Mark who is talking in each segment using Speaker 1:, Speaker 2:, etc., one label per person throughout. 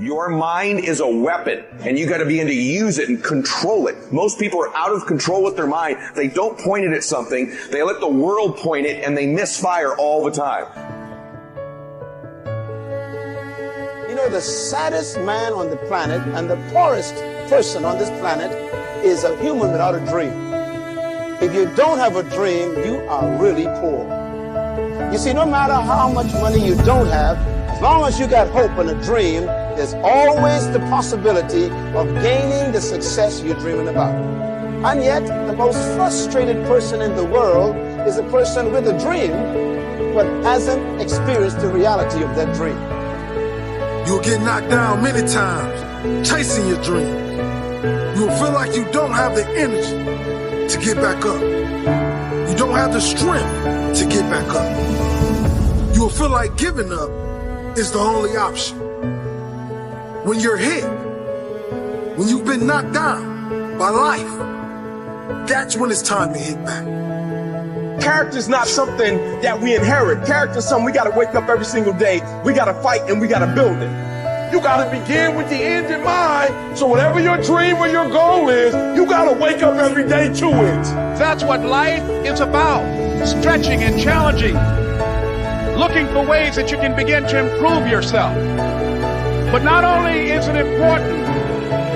Speaker 1: Your mind is a weapon, and you got to begin to use it and control it. Most people are out of control with their mind. They don't point it at something. They let the world point it, and they misfire all the time.
Speaker 2: You know, the saddest man on the planet and the poorest person on this planet is a human without a dream. If you don't have a dream, you are really poor. You see, no matter how much money you don't have, as long as you got hope and a dream, there's always the possibility of gaining the success you're dreaming about. And yet, the most frustrated person in the world is a person with a dream, but hasn't experienced the reality of that dream.
Speaker 3: You'll get knocked down many times chasing your dreams. You'll feel like you don't have the energy to get back up. You don't have the strength to get back up. You'll feel like giving up is the only option. When you're hit, when you've been knocked down by life, that's when it's time to hit back.
Speaker 4: Character is not something that we inherit. Character is something we got to wake up every single day. We got to fight and we got to build it. You got to begin with the end in mind. So whatever your dream or your goal is, you got to wake up every day to it.
Speaker 5: That's what life is about. Stretching and challenging. Looking for ways that you can begin to improve yourself. But not only is it important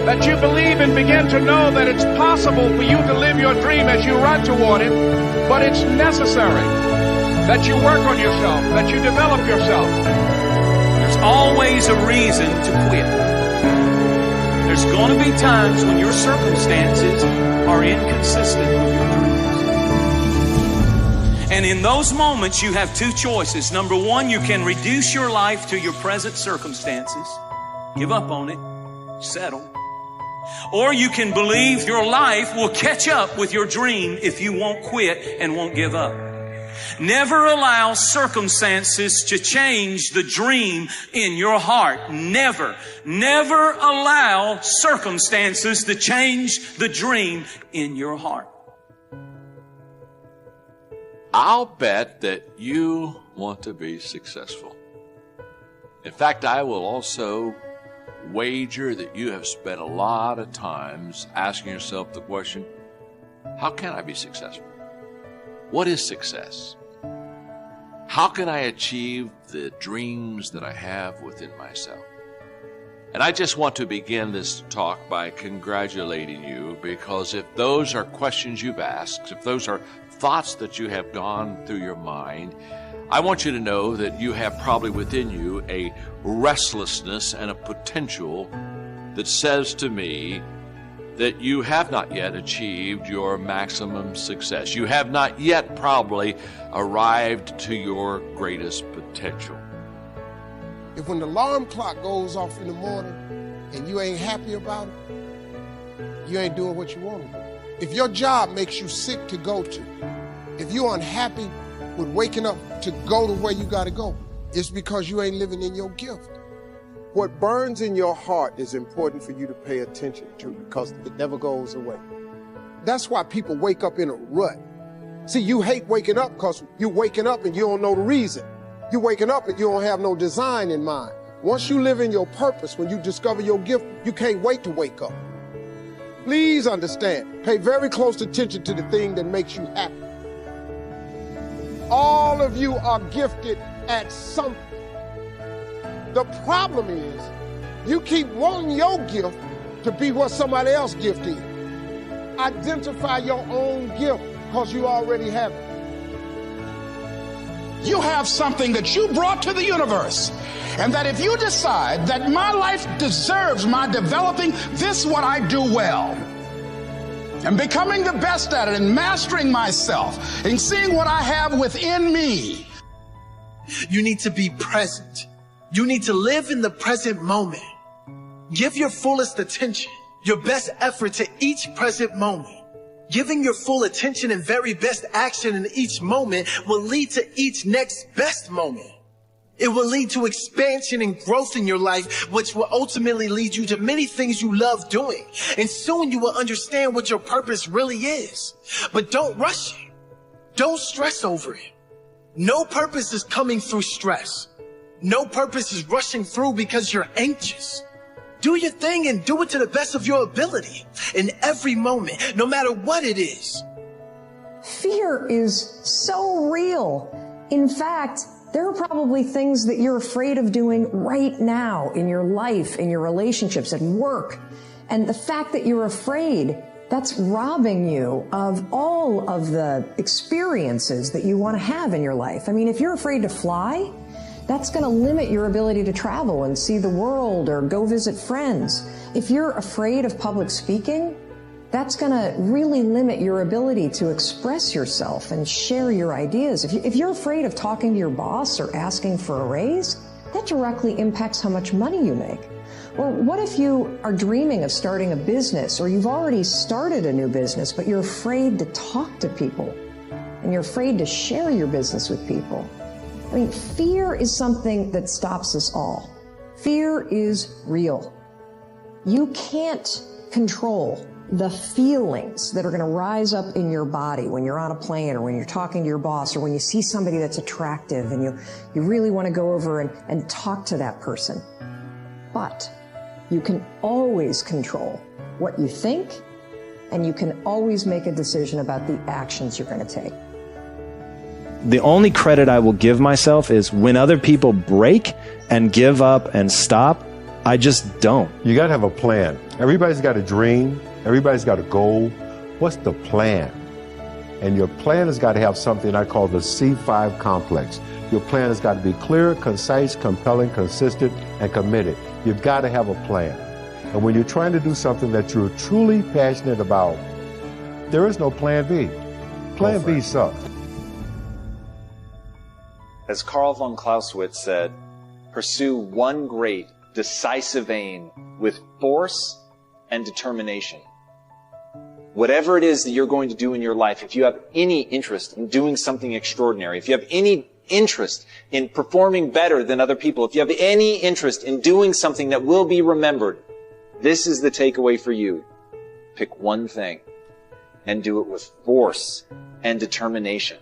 Speaker 5: that you believe and begin to know that it's possible for you to live your dream as you run toward it, but it's necessary that you work on yourself, that you develop yourself.
Speaker 6: There's always a reason to quit. There's going to be times when your circumstances are inconsistent with your dreams. And in those moments, you have two choices. Number one, you can reduce your life to your present circumstances. Give up on it. Settle. Or you can believe your life will catch up with your dream if you won't quit and won't give up. Never allow circumstances to change the dream in your heart. Never, never allow circumstances to change the dream in your heart.
Speaker 7: I'll bet that you want to be successful. In fact, I will also wager that you have spent a lot of times asking yourself the question, how can I be successful? What is success? How can I achieve the dreams that I have within myself? And I just want to begin this talk by congratulating you, because if those are questions you've asked, if those are thoughts that you have gone through your mind, I want you to know that you have probably within you a restlessness and a potential that says to me that you have not yet achieved your maximum success. You have not yet probably arrived to your greatest potential.
Speaker 3: If when the alarm clock goes off in the morning and you ain't happy about it, you ain't doing what you want to do. If your job makes you sick to go to, if you're unhappy with waking up to go to where you got to go, it's because you ain't living in your gift. What burns in your heart is important for you to pay attention to, because it never goes away. That's why people wake up in a rut. See, you hate waking up because you're waking up and you don't know the reason. You're waking up and you don't have no design in mind. Once you live in your purpose, when you discover your gift, you can't wait to wake up. Please understand, pay very close attention to the thing that makes you happy. All of you are gifted at something. The problem is, you keep wanting your gift to be what somebody else's gift is. Identify your own gift, because you already have it.
Speaker 5: You have something that you brought to the universe. And that if you decide that my life deserves my developing this what I do well, and becoming the best at it, and mastering myself, and seeing what I have within me.
Speaker 8: You need to be present. You need to live in the present moment. Give your fullest attention, your best effort to each present moment. Giving your full attention and very best action in each moment will lead to each next best moment. It will lead to expansion and growth in your life, which will ultimately lead you to many things you love doing. And soon you will understand what your purpose really is. But don't rush it. Don't stress over it. No purpose is coming through stress. No purpose is rushing through because you're anxious. Do your thing and do it to the best of your ability in every moment, no matter what it is.
Speaker 9: Fear is so real. In fact, there are probably things that you're afraid of doing right now in your life, in your relationships, at work. And the fact that you're afraid, that's robbing you of all of the experiences that you want to have in your life. I mean, if you're afraid to fly, that's going to limit your ability to travel and see the world or go visit friends. If you're afraid of public speaking, that's going to really limit your ability to express yourself and share your ideas. If you're afraid of talking to your boss or asking for a raise, that directly impacts how much money you make. Or what if you are dreaming of starting a business, or you've already started a new business, but you're afraid to talk to people and you're afraid to share your business with people? I mean, fear is something that stops us all. Fear is real. You can't control the feelings that are going to rise up in your body when you're on a plane or when you're talking to your boss or when you see somebody that's attractive and you really want to go over and talk to that person. But you can always control what you think, and you can always make a decision about the actions you're going to take.
Speaker 10: The only credit I will give myself is when other people break and give up and stop, I just don't.
Speaker 11: You got to have a plan. Everybody's got a dream. Everybody's got a goal. What's the plan? And your plan has got to have something I call the C5 complex. Your plan has got to be clear, concise, compelling, consistent, and committed. You've got to have a plan. And when you're trying to do something that you're truly passionate about, there is no plan B. Plan B sucks.
Speaker 12: As Karl von Clausewitz said, pursue one great, decisive aim with force and determination. Whatever it is that you're going to do in your life, if you have any interest in doing something extraordinary, if you have any interest in performing better than other people, if you have any interest in doing something that will be remembered, this is the takeaway for you. Pick one thing and do it with force and determination.